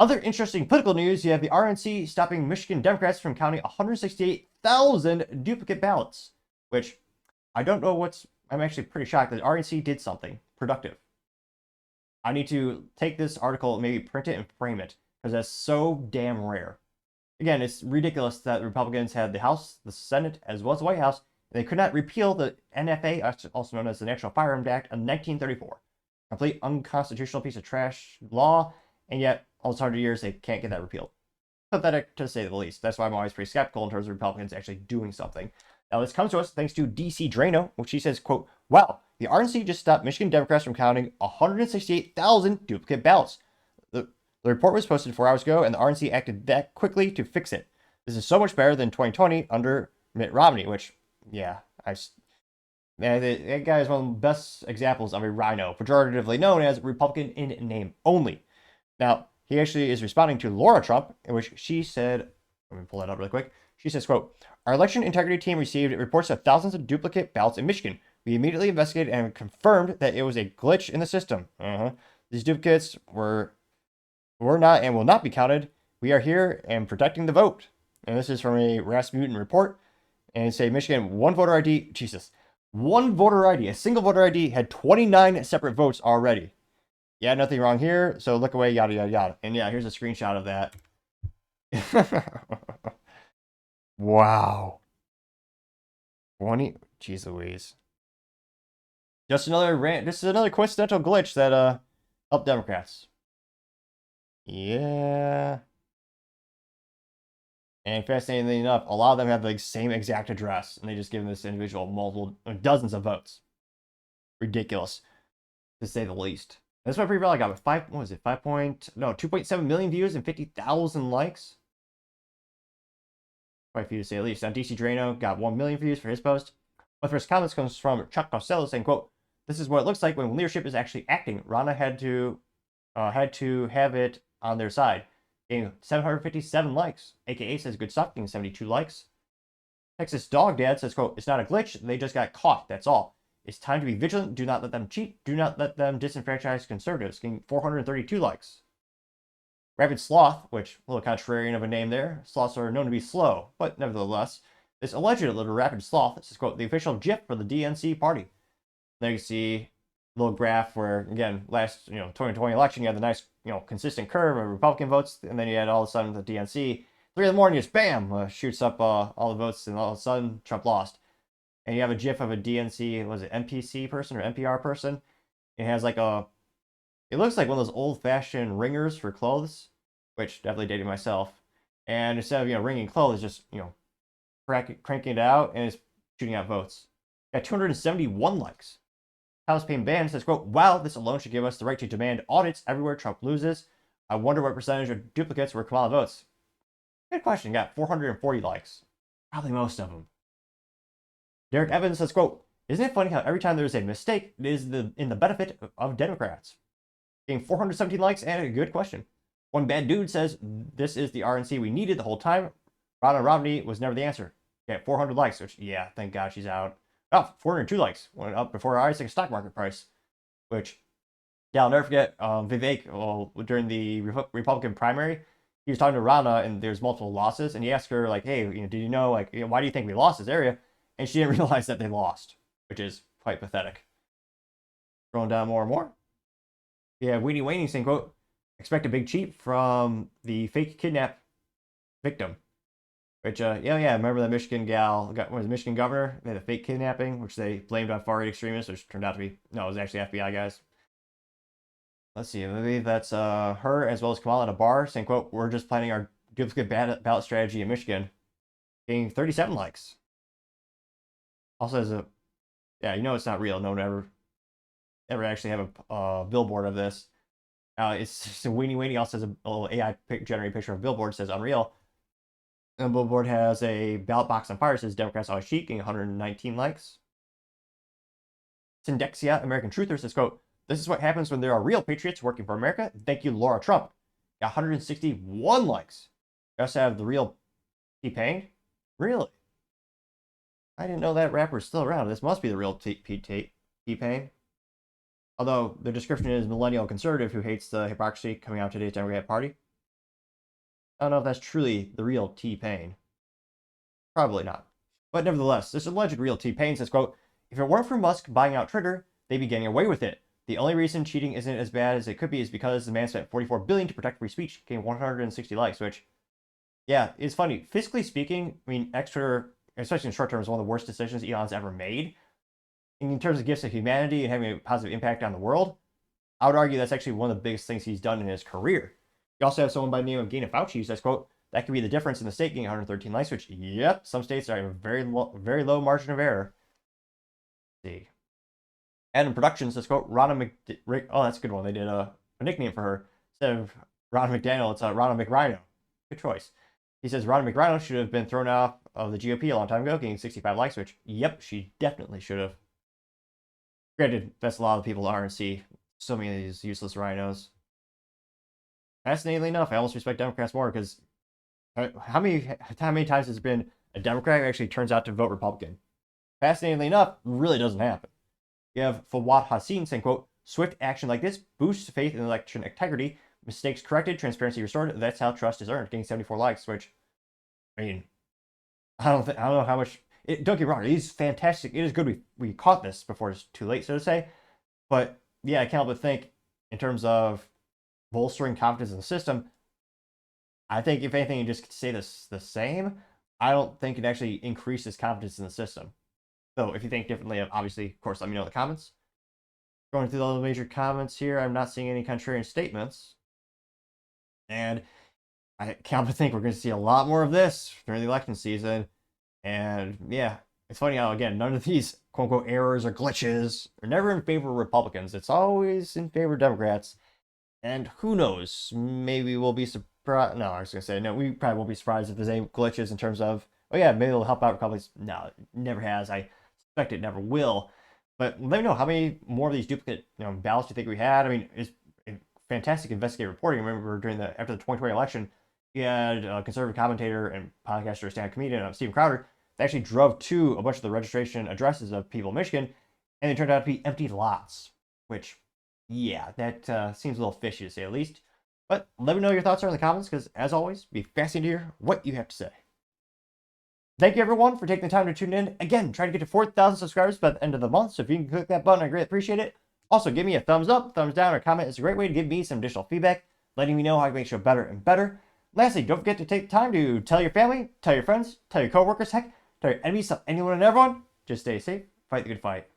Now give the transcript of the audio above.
Other interesting political news, you have the RNC stopping Michigan Democrats from counting 168,000 duplicate ballots, which I don't know I'm actually pretty shocked that the RNC did something productive. I need to take this article, maybe print it and frame it, because that's so damn rare. Again, it's ridiculous that Republicans had the House, the Senate, as well as the White House, and they could not repeal the NFA, also known as the National Firearms Act, of 1934. Complete unconstitutional piece of trash law, and yet, almost 100 years, they can't get that repealed. Pathetic, to say the least. That's why I'm always pretty skeptical in terms of Republicans actually doing something. Now, this comes to us thanks to DC Drano, which he says, quote, wow, the RNC just stopped Michigan Democrats from counting 168,000 duplicate ballots. The report was posted 4 hours ago, and the RNC acted that quickly to fix it. This is so much better than 2020 under Mitt Romney, which, yeah, that guy is one of the best examples of a rhino, pejoratively known as Republican in name only. Now, he actually is responding to Laura Trump, in which she said, let me pull that up really quick. She says, quote, our election integrity team received reports of thousands of duplicate ballots in Michigan. We immediately investigated and confirmed that it was a glitch in the system. These duplicates were not and will not be counted. We are here and protecting the vote. And this is from a Rasmussen report. And say Michigan, one voter ID, Jesus, one voter ID, a single voter ID had 29 separate votes already. Yeah, nothing wrong here. So look away, yada, yada, yada. And yeah, here's a screenshot of that. Wow. 20, jeez Louise. Just another rant. This is another coincidental glitch that helped Democrats. Yeah. And fascinatingly enough, a lot of them have the same exact address, and they just give this individual multiple, dozens of votes. Ridiculous, to say the least. That's what Pre-Ballot got with 2.7 million views and 50,000 likes. Quite a few to say the least. Now, DC Drano got 1 million views for his post. My first comments comes from Chuck Costello saying, quote, this is what it looks like when leadership is actually acting. Rana had to have it on their side. Getting 757 likes. AKA says good stuff, getting 72 likes. Texas Dog Dad says, quote, it's not a glitch. They just got caught. That's all. It's time to be vigilant. Do not let them cheat. Do not let them disenfranchise conservatives. Getting 432 likes. Rapid Sloth, which a little contrarian of a name there. Sloths are known to be slow, but nevertheless, this alleged little Rapid Sloth says, quote, the official GIF for the DNC party. There you see a little graph where, again, last 2020 election, you had the nice consistent curve of Republican votes, and then you had all of a sudden the DNC 3 in the morning, just bam, shoots up all the votes, and all of a sudden Trump lost. And you have a GIF of a DNC, was it NPC person or NPR person? It has like it looks like one of those old-fashioned ringers for clothes, which definitely dated myself. And instead of ringing clothes, just cranking it out, and it's shooting out votes. Got 271 likes. Thomas Payne Band says, quote, wow, this alone should give us the right to demand audits everywhere Trump loses. I wonder what percentage of duplicates were Kamala votes. Good question. Got 440 likes. Probably most of them. Derek Evans says, quote, isn't it funny how every time there's a mistake, it is in the benefit of Democrats? Getting 417 likes and a good question. One bad dude says, this is the RNC we needed the whole time. Ronna Romney was never the answer. Got 400 likes, which, yeah, thank God she's out. Oh, 402 likes. Went up before our eyes like a stock market price. Which, yeah, I'll never forget Vivek, during the Republican primary, he was talking to Rana, and there's multiple losses, and he asked her, like, hey, did you know, like, why do you think we lost this area? And she didn't realize that they lost, which is quite pathetic. Scrolling down more and more. Yeah, Weenie Waney saying, quote, expect a big cheat from the fake kidnap victim. Which, yeah, remember that Michigan gal, was Michigan governor? They had a fake kidnapping, which they blamed on far-right extremists, which turned out to be, no, it was actually FBI guys. Let's see, maybe that's her as well as Kamala at a bar saying, quote, we're just planning our duplicate ballot strategy in Michigan. Getting 37 likes. Also has yeah, it's not real. No one ever actually have a billboard of this. It's Weenie Weenie also has a little AI generated picture of a billboard, says Unreal. And the billboard has a ballot box on fire, says Democrats always cheat, getting 119 likes. Syndexia, American Truther, says, quote, this is what happens when there are real patriots working for America. Thank you, Laura Trump. Got 161 likes. We also have the real T-Pain. Really? I didn't know that rapper is still around. This must be the real T-Pain. Although the description is millennial conservative who hates the hypocrisy coming out of today's Democrat Party. I don't know if that's truly the real T-Pain. Probably not. But nevertheless, this alleged real T-Pain says, quote, if it weren't for Musk buying out Twitter, they'd be getting away with it. The only reason cheating isn't as bad as it could be is because the man spent $44 billion to protect free speech, getting 160 likes, which, yeah, it's funny. Fiscally speaking, I mean, Twitter, especially in short term, is one of the worst decisions Elon's ever made. In terms of gifts to humanity and having a positive impact on the world, I would argue that's actually one of the biggest things he's done in his career. You also have someone by the name of Dana Fauci who says, quote, that could be the difference in the state getting 113 likes, which, yep, some states are a very low margin of error. Let's see. Adam Productions says, quote, oh, that's a good one. They did a nickname for her. Instead of Ronna McDaniel, it's Ronna McRhino. Good choice. He says Ronna McRhino should have been thrown off of the GOP a long time ago, getting 65 likes, which, yep, she definitely should have. Granted, that's a lot of people at RNC. So many of these useless rhinos. Fascinatingly enough, I almost respect Democrats more because how many times has it been a Democrat who actually turns out to vote Republican? Fascinatingly enough, really doesn't happen. You have Fawad Hassin saying, quote, swift action like this boosts faith in election integrity, mistakes corrected, transparency restored. That's how trust is earned. Getting 74 likes, which, I mean, I don't know how much. Don't get me wrong, it is fantastic. It is good we caught this before it's too late, so to say. But yeah, I can't help but think in terms of bolstering confidence in the system. I think if anything, you just say this the same. I don't think it actually increases confidence in the system. So if you think differently, obviously, of course, let me know in the comments. Going through all the major comments here, I'm not seeing any contrarian statements. And I can't help but think we're going to see a lot more of this during the election season. And yeah, it's funny how, again, none of these quote-unquote errors or glitches are never in favor of Republicans. It's always in favor of Democrats. And who knows, maybe we'll be surprised. No, I was going to say, no, we probably won't be surprised if there's any glitches in terms of, oh yeah, maybe it'll help out Republicans. No, it never has. I suspect it never will. But let me know how many more of these duplicate ballots do you think we had? I mean, it's fantastic investigative reporting. I remember after the 2020 election, you had a conservative commentator and podcaster, stand-up comedian, Steven Crowder. They actually drove to a bunch of the registration addresses of people in Michigan, and they turned out to be empty lots, which, yeah, that seems a little fishy to say the least. But let me know your thoughts in the comments, because as always, it'd be fascinating to hear what you have to say. Thank you, everyone, for taking the time to tune in. Again, trying to get to 4,000 subscribers by the end of the month, so if you can click that button, I greatly appreciate it. Also, give me a thumbs up, thumbs down, or comment. It's a great way to give me some additional feedback, letting me know how I can make the show better and better. Lastly, don't forget to take the time to tell your family, tell your friends, tell your coworkers, heck, tell your enemies, tell anyone and everyone. Just stay safe, fight the good fight.